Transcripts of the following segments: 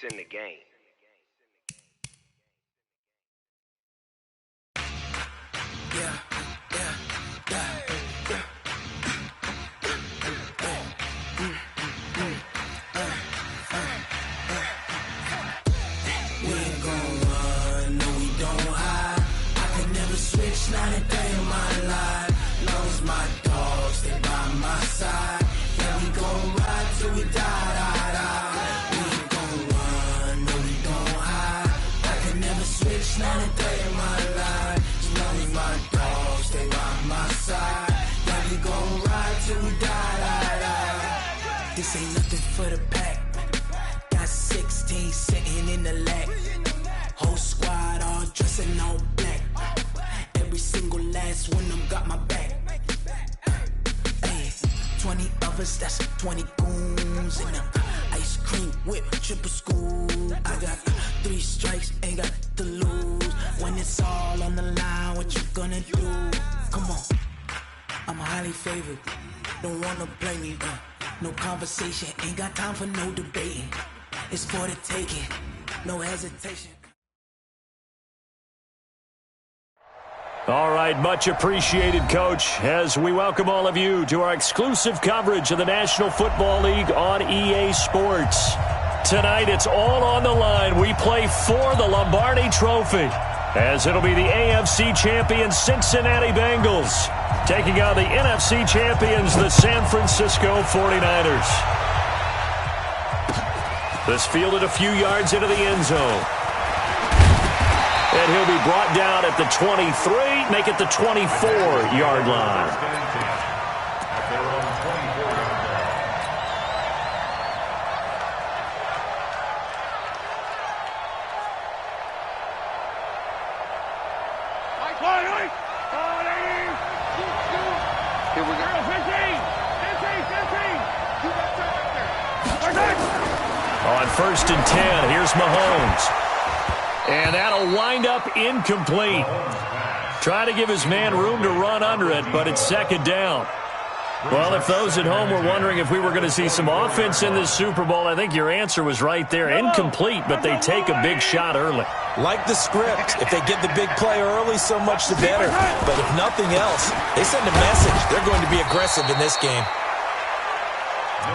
in the game. Switch not a day in my life. Long as my dogs, they by my side. Yeah, we gon' ride till we die. We ain't gon' run, no, we gon' hide. I can never switch not a day in my life. As long as my dogs, they by my side. Yeah, we gon' ride till we die. This ain't nothing for the pack. Got 16 sitting in the lag. Whole squad all dressing all black. Every single last one of them got my back. Hey, 20 of us, that's 20 goons in them. Ice cream whip, triple school. I got 3 strikes, ain't got to lose. When it's all on the line, what you gonna do? Come on, I'm highly favored. Don't wanna play me, no conversation. Ain't got time for no debating. It's for the taking, no hesitation. All right, much appreciated, Coach, as we welcome all of you to our exclusive coverage of the National Football League on EA Sports. Tonight, it's all on the line. We play for the Lombardi Trophy, as it'll be the AFC champions Cincinnati Bengals taking on the NFC champions, the San Francisco 49ers. This fielded a few yards into the end zone. And he'll be brought down at the 23, make it the 24-yard line. Here we go. 15. On 1st and 10, here's Mahomes. And that'll wind up incomplete. Trying to give his man room to run under it, but it's 2nd down. Well, if those at home were wondering if we were going to see some offense in this Super Bowl, I think your answer was right there. Incomplete, but they take a big shot early. Like the script, if they get the big play early, so much the better. But if nothing else, they send a message. They're going to be aggressive in this game.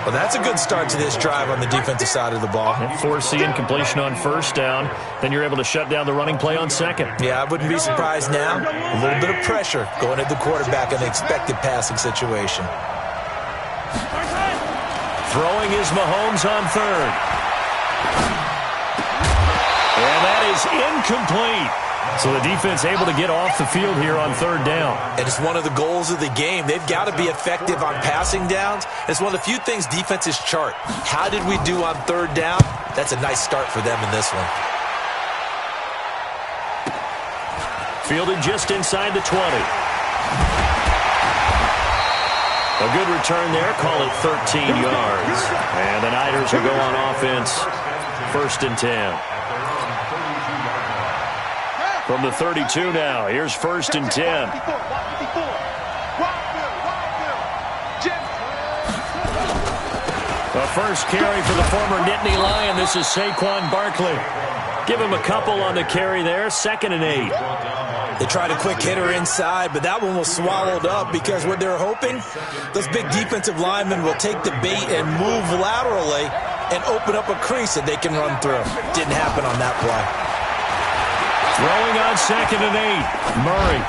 Well, that's a good start to this drive on the defensive side of the ball. And force the incompletion on 1st down. Then you're able to shut down the running play on 2nd. Yeah, I wouldn't be surprised now. A little bit of pressure going at the quarterback in the expected passing situation. Throwing is Mahomes on 3rd. And that is incomplete. So the defense able to get off the field here on 3rd down. And it's one of the goals of the game. They've got to be effective on passing downs. It's one of the few things defenses chart. How did we do on 3rd down? That's a nice start for them in this one. Fielded just inside the 20. A good return there. Call it 13 yards. And the Niners will go on offense. 1st and 10. From the 32 now, here's 1st and 10. The first carry for the former Nittany Lion. This is Saquon Barkley. Give him a couple on the carry there. 2nd and 8. They tried a quick hitter inside, but that one was swallowed up because what they're hoping, those big defensive linemen will take the bait and move laterally and open up a crease that they can run through. Didn't happen on that play. Throwing on 2nd and 8. Murray.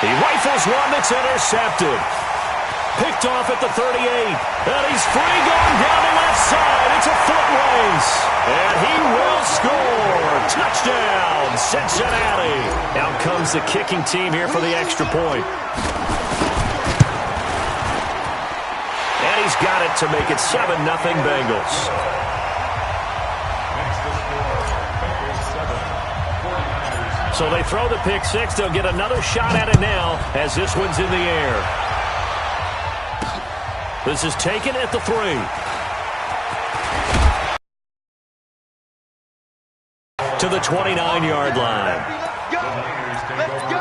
He rifles one that's intercepted. Picked off at the 38. And he's free going down the left side. It's a foot race. And he will score. Touchdown, Cincinnati. Out comes the kicking team here for the extra point. And he's got it to make it 7-0 Bengals. So they throw the pick six. They'll get another shot at it now as this one's in the air. This is taken at the 3. To the 29-yard line. Let's go.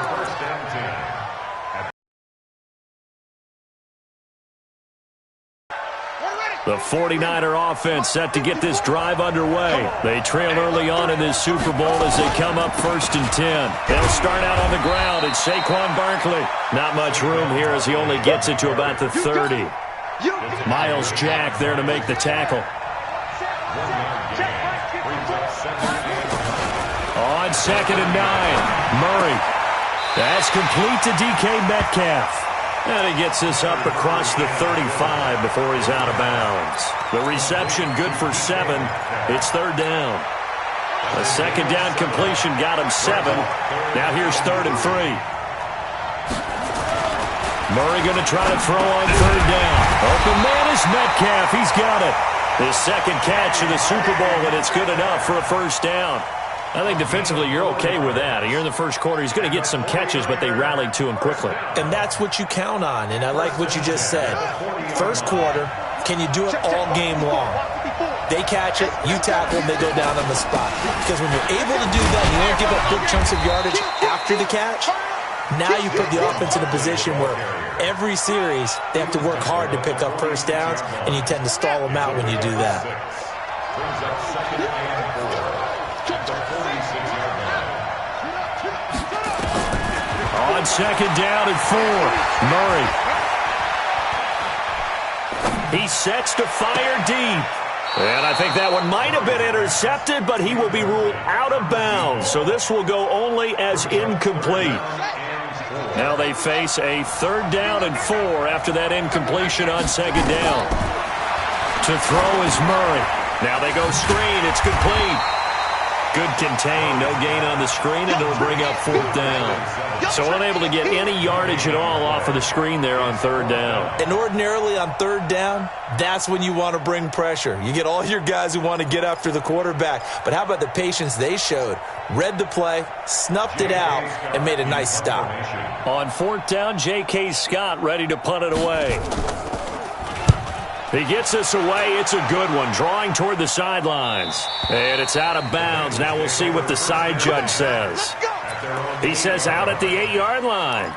We're ready. The 49er offense set to get this drive underway. They trail early on in this Super Bowl as they come up 1st and 10. They'll start out on the ground. It's Saquon Barkley. Not much room here as he only gets it to about the 30. Miles Jack there to make the tackle. On 2nd and 9, Murray. That's complete to DK Metcalf. And he gets this up across the 35 before he's out of bounds. The reception good for 7. It's 3rd down. A 2nd down completion got him 7. Now here's 3rd and 3. Murray going to try to throw on 3rd down. Open man is Metcalf. He's got it. His 2nd catch in the Super Bowl, and it's good enough for a 1st down. I think defensively you're okay with that. Here in the 1st quarter, he's going to get some catches, but they rallied to him quickly. And that's what you count on, and I like what you just said. 1st quarter, can you do it all game long? They catch it, you tackle them, they go down on the spot. Because when you're able to do that, you don't give up big chunks of yardage after the catch. Now you put the offense in a position where every series they have to work hard to pick up 1st downs, and you tend to stall them out when you do that. On 2nd down and 4, Murray. He sets to fire deep. And I think that one might have been intercepted, but he will be ruled out of bounds. So this will go only as incomplete. Now they face a 3rd down and 4 after that incompletion on 2nd down. To throw is Murray. Now they go screen. It's complete. Good contain. No gain on the screen, and it'll bring up 4th down. So unable to get any yardage at all off of the screen there on 3rd down. And ordinarily on 3rd down, that's when you want to bring pressure. You get all your guys who want to get after the quarterback. But how about the patience they showed? Read the play, snuffed it out, and made a nice stop. On 4th down, J.K. Scott ready to punt it away. He gets this away. It's a good one. Drawing toward the sidelines. And it's out of bounds. Now we'll see what the side judge says. He says out at the 8-yard line.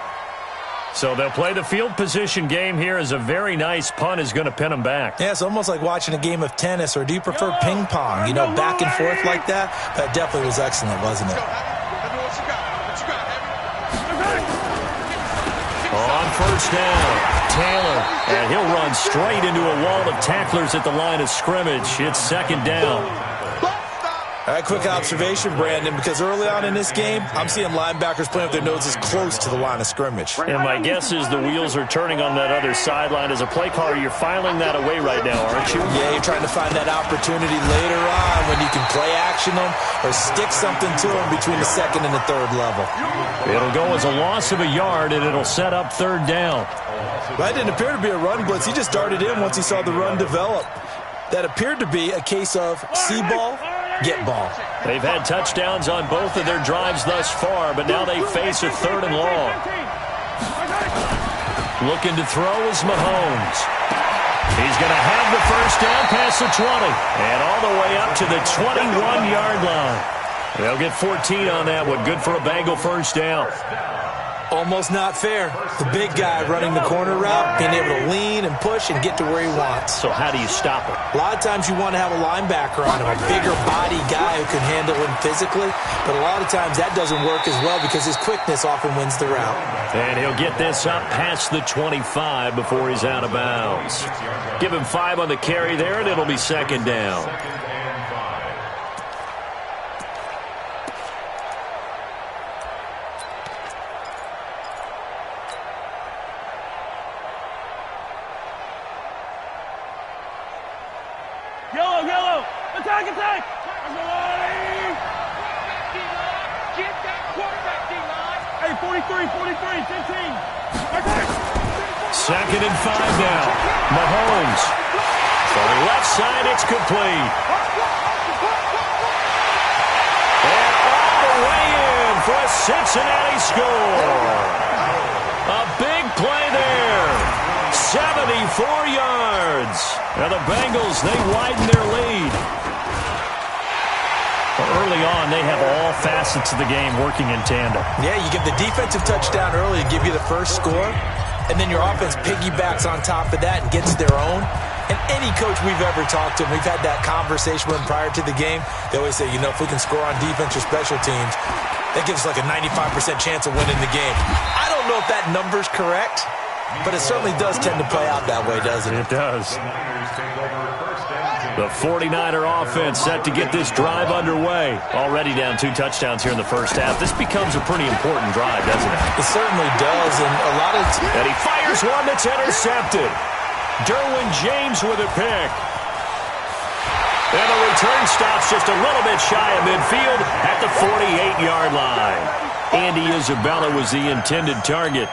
So they'll play the field position game here as a very nice punt is going to pin them back. Yeah, it's almost like watching a game of tennis, or do you prefer ping pong? You know, back and forth like that? That definitely was excellent, wasn't it? On 1st down, Taylor, and he'll run straight into a wall of tacklers at the line of scrimmage. It's 2nd down. All right, quick observation, Brandon, because early on in this game, I'm seeing linebackers playing with their noses close to the line of scrimmage. And my guess is the wheels are turning on that other sideline. As a play caller, you're filing that away right now, aren't you? Yeah, you're trying to find that opportunity later on when you can play action them or stick something to them between the 2nd and the 3rd level. It'll go as a loss of a yard, and it'll set up 3rd down. That didn't appear to be a run blitz. He just darted in once he saw the run develop. That appeared to be a case of see ball, get ball. They've had touchdowns on both of their drives thus far, but now they face a 3rd and long. Looking to throw is Mahomes. He's going to have the 1st down past the 20 and all the way up to the 21-yard line. They'll get 14 on that one. Good for a Bengal 1st down. Almost not fair. The big guy running the corner route, being able to lean and push and get to where he wants. So how do you stop it? A lot of times you want to have a linebacker on him, a bigger body guy who can handle him physically, but a lot of times that doesn't work as well because his quickness often wins the route. And he'll get this up past the 25 before he's out of bounds. Give him 5 on the carry there, and it'll be 2nd down. Yellow. Attack. Get that quarterback, D-line. Hey, 43, 15. Attack. 2nd and 5 now. Mahomes. From the left side, it's complete. And all the way in for a Cincinnati score. A big play there. 74 yards. Now the Bengals, they widen their lead. Early on, they have all facets of the game working in tandem. Yeah, you give the defensive touchdown early to give you the first score, and then your offense piggybacks on top of that and gets their own. And any coach we've ever talked to, and we've had that conversation with them prior to the game, they always say, you know, if we can score on defense or special teams, that gives us like a 95% chance of winning the game. I don't know if that number's correct, but it certainly does tend to play out that way, doesn't it? It does. The 49er offense set to get this drive underway. Already down 2 touchdowns here in the first half. This becomes a pretty important drive, doesn't it? It certainly does, and a lot of... And he fires one that's intercepted. Derwin James with a pick. And the return stops just a little bit shy of midfield at the 48-yard line. Andy Isabella was the intended target.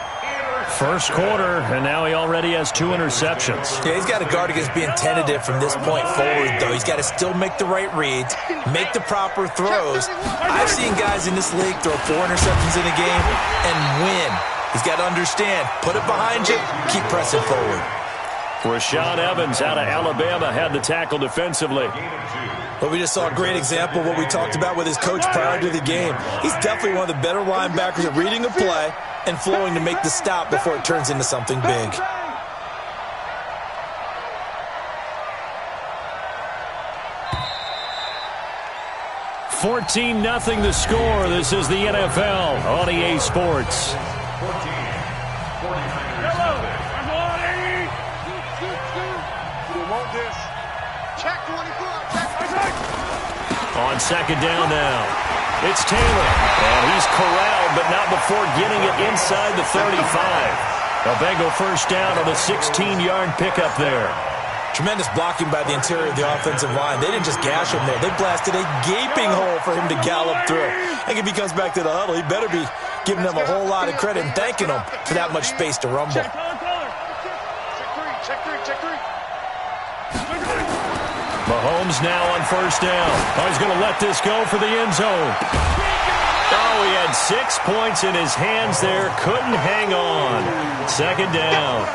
First quarter, and now he already has 2 interceptions. Yeah, he's got to guard against being tentative from this point forward, though. He's got to still make the right reads, make the proper throws. I've seen guys in this league throw 4 interceptions in a game and win. He's got to understand, put it behind you, keep pressing forward. Rashaan Evans out of Alabama had the tackle defensively. Well, we just saw a great example of what we talked about with his coach prior to the game. He's definitely one of the better linebackers at reading a play and flowing to make the stop before it turns into something big. $14-0 the score. This is the NFL on EA Sports. On second down now, it's Taylor, and he's corralled, but not before getting it inside the 35. A Bengal first down on the 16-yard pickup there. Tremendous blocking by the interior of the offensive line. They didn't just gash him there. They blasted a gaping hole for him to gallop through. I think if he comes back to the huddle, he better be giving them a whole lot of credit and thanking them for that much space to rumble. Check 3. Mahomes now on first down. Oh, he's going to let this go for the end zone. Oh, he had 6 points in his hands there. Couldn't hang on. Second down.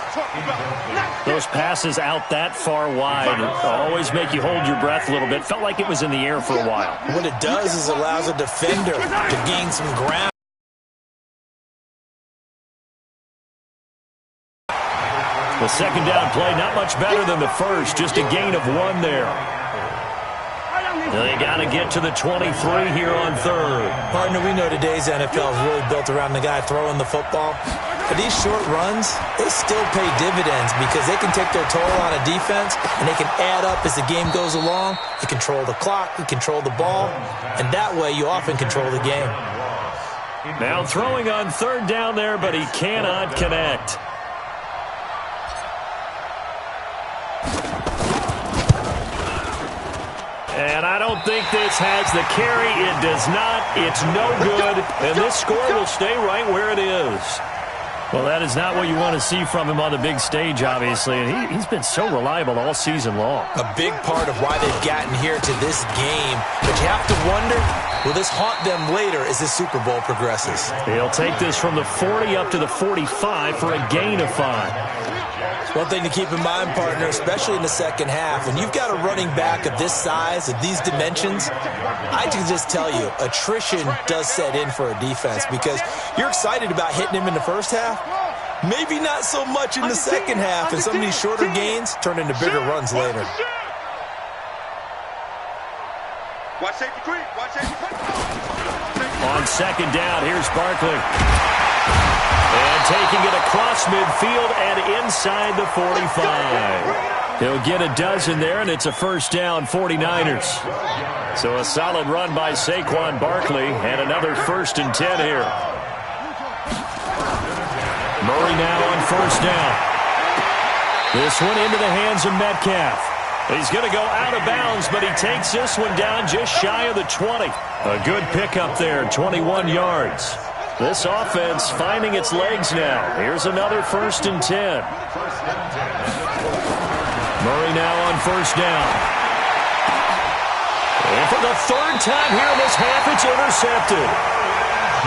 Those passes out that far wide always make you hold your breath a little bit. Felt like it was in the air for a while. What it does is allows a defender to gain some ground. The second down play, not much better than the first. Just a gain of 1 there. They got to get to the 23 here on third. Partner, we know today's NFL is really built around the guy throwing the football. But these short runs, they still pay dividends because they can take their toll on a defense and they can add up as the game goes along. You control the clock, you control the ball, and that way you often control the game. Now throwing on third down there, but he cannot connect. And I don't think this has the carry. It does not. It's no good. And this score will stay right where it is. Well, that is not what you want to see from him on the big stage, obviously. And he's been so reliable all season long. A big part of why they've gotten here to this game. But you have to wonder, will this haunt them later as this Super Bowl progresses? He'll take this from the 40 up to the 45 for a gain of 5. One thing to keep in mind, partner, especially in the second half, when you've got a running back of this size, of these dimensions, I can just tell you, attrition does set in for a defense because you're excited about hitting him in the first half, maybe not so much in the second half, and some of these shorter gains turn into bigger runs later. Watch safety creep. On second down, here's Barkley. And taking it across midfield and inside the 45. He'll get a dozen there, and it's a first down, 49ers. So a solid run by Saquon Barkley, and another 1st and 10 here. Murray now on first down. This one into the hands of Metcalf. He's going to go out of bounds, but he takes this one down just shy of the 20. A good pickup there, 21 yards. This offense finding its legs now. Here's another 1st and 10. Murray now on first down. And for the 3rd time here in this half, it's intercepted.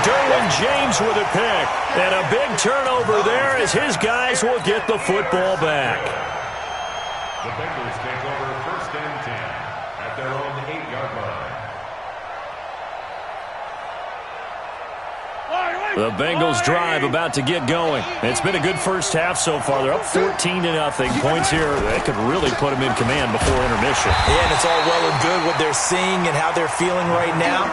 Derwin James with a pick. And a big turnover there as his guys will get the football back. The Bengals take over 1st and 10 at their own 8-yard line. Wait. The Bengals drive about to get going. It's been a good first half so far. They're up 14-0. Points here, they could really put them in command before intermission. Yeah, and it's all well and good what they're seeing and how they're feeling right now.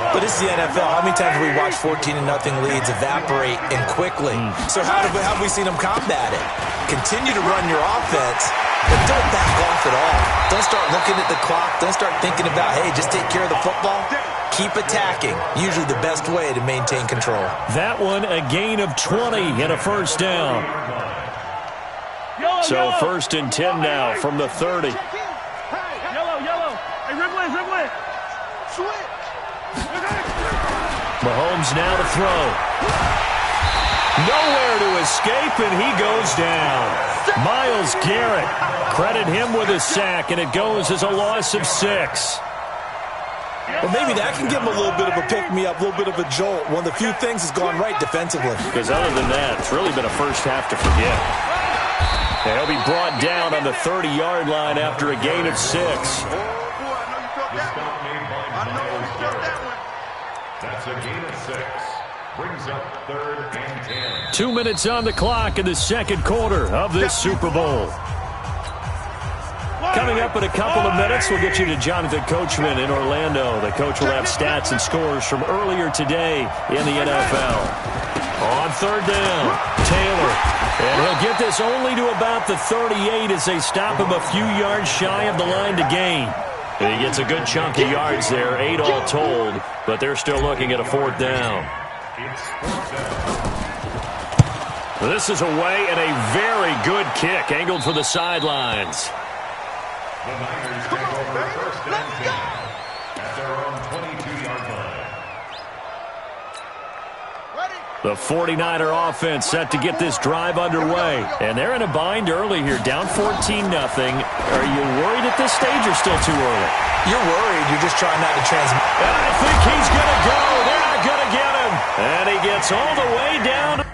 But this is the NFL. How many times have we watched 14-0 leads evaporate and quickly? So how have we seen them combat it? Continue to run your offense, but don't back off at all. Don't start looking at the clock. Don't start thinking about, hey, just take care of the football. Keep attacking. Usually the best way to maintain control. That one, a gain of 20 and a first down. So first and 10 now from the 30. Yellow. Hey, rib it. Switch. Mahomes now to throw. Nowhere to escape, and he goes down. Myles Garrett, credit him with a sack, and it goes as a loss of 6. Well, maybe that can give him a little bit of a pick-me-up, a little bit of a jolt. One of the few things has gone right defensively. Because other than that, it's really been a first half to forget. And he'll be brought down on the 30-yard line after a gain of 6. That's a gain of 6. Brings up 3rd and 10. 2 minutes on the clock in the second quarter of this Super Bowl. Coming up in a couple of minutes, we'll get you to Jonathan Coachman in Orlando. The coach will have stats and scores from earlier today in the NFL. On third down, Taylor. And he'll get this only to about the 38 as they stop him a few yards shy of the line to gain. And he gets a good chunk of yards there, 8 all told, but they're still looking at a fourth down. This is away and a very good kick, angled for the sidelines. The Niners take over first and 10 at their own 22-yard line. The 49er offense set to get this drive underway. And they're in a bind early here, down 14-0. Are you worried at this stage or still too early? You're worried. You're just trying not to transmit. And I think he's going to go. They're not going to get him. And he gets all the way down.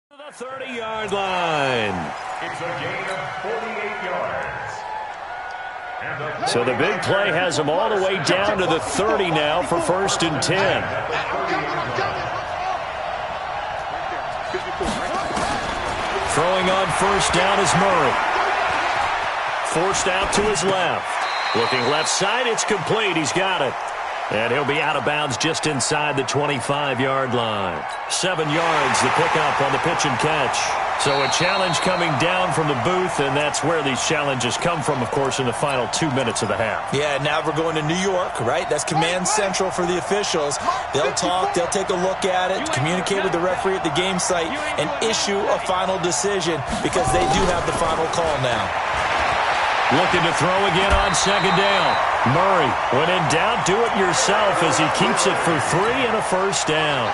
The 30-yard line. It's a gain of 48 yards. So the big play has them all the way down to the 30 now for first and 10. Throwing on first down is Murray. Forced out to his left. Looking left side, it's complete. He's got it. And he'll be out of bounds just inside the 25-yard line. 7 yards, the pickup on the pitch and catch. So a challenge coming down from the booth, and that's where these challenges come from, of course, in the final 2 minutes of the half. Yeah, now we're going to New York, right? That's command central for the officials. They'll talk, they'll take a look at it, communicate with the referee at the game site, and issue a final decision because they do have the final call now. Looking to throw again on second down. Murray, when in doubt, do it yourself as he keeps it for 3 and a first down.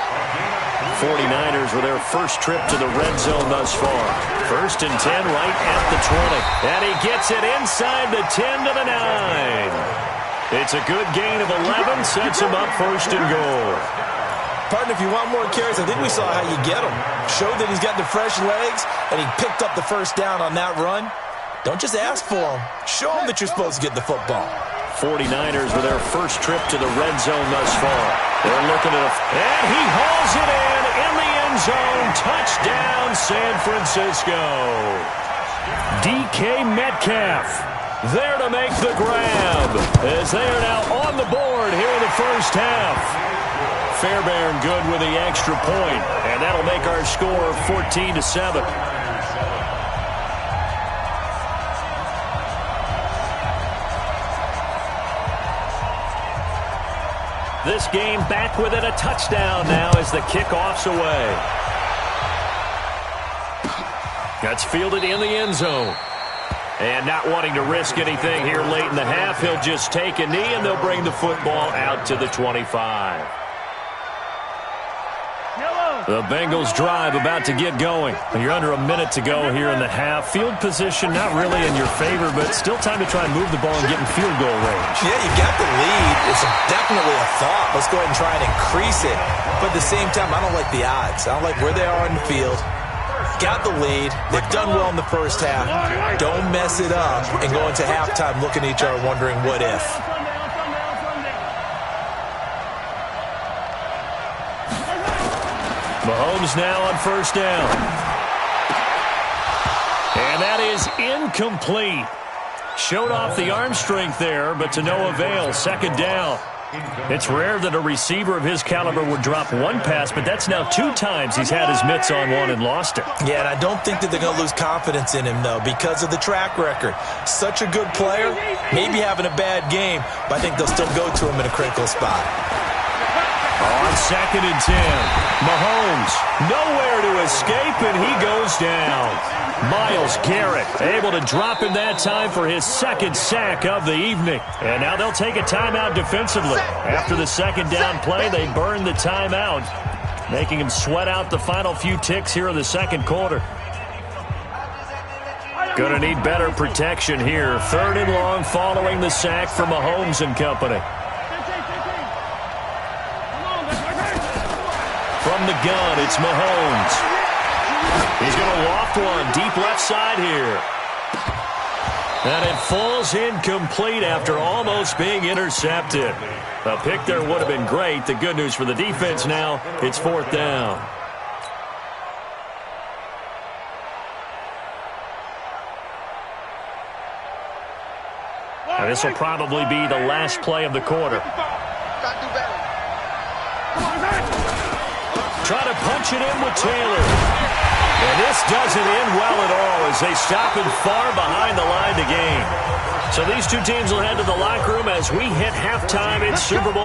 49ers with their first trip to the red zone thus far. First and 10 right at the 20. And he gets it inside the 10 to the 9. It's a good gain of 11, sets him up first and goal. Partner, if you want more carries, I think we saw how you get him. Showed that he's got the fresh legs, and he picked up the first down on that run. Don't just ask for him. Show him that you're supposed to get the football. 49ers with their first trip to the red zone thus far. They're looking at and he hauls it in the end zone. Touchdown, San Francisco. DK Metcalf there to make the grab as they are now on the board here in the first half. Fairbairn good with the extra point, and that'll make our score 14-7. This game back within a touchdown now as the kickoff's away. That's fielded in the end zone. And not wanting to risk anything here late in the half, he'll just take a knee and they'll bring the football out to the 25. The Bengals drive about to get going. You're under a minute to go here in the half. Field position not really in your favor, but still time to try and move the ball and get in field goal range. Yeah, you got the lead. It's definitely a thought. Let's go ahead and try and increase it. But at the same time, I don't like the odds. I don't like where they are in the field. Got the lead. They've done well in the first half. Don't mess it up and go into halftime looking at each other wondering what if. Mahomes now on first down. And that is incomplete. Showed off the arm strength there, but to no avail. Second down. It's rare that a receiver of his caliber would drop one pass, but that's now 2 times he's had his mitts on one and lost it. Yeah, and I don't think that they're going to lose confidence in him, though, because of the track record. Such a good player, maybe having a bad game, but I think they'll still go to him in a critical spot. On second and 10, Mahomes nowhere to escape, and he goes down. Myles Garrett able to drop him that time for his second sack of the evening. And now they'll take a timeout defensively. After the second down play, they burn the timeout, making him sweat out the final few ticks here in the second quarter. Going to need better protection here. Third and long following the sack from Mahomes and company. From the gun, it's Mahomes. He's going to loft one deep left side here. And it falls incomplete after almost being intercepted. A pick there would have been great. The good news for the defense now, it's fourth down. And this will probably be the last play of the quarter. Try to punch it in with Taylor. And this doesn't end well at all as they stop him far behind the line to gain. So these two teams will head to the locker room as we hit halftime in Super Bowl.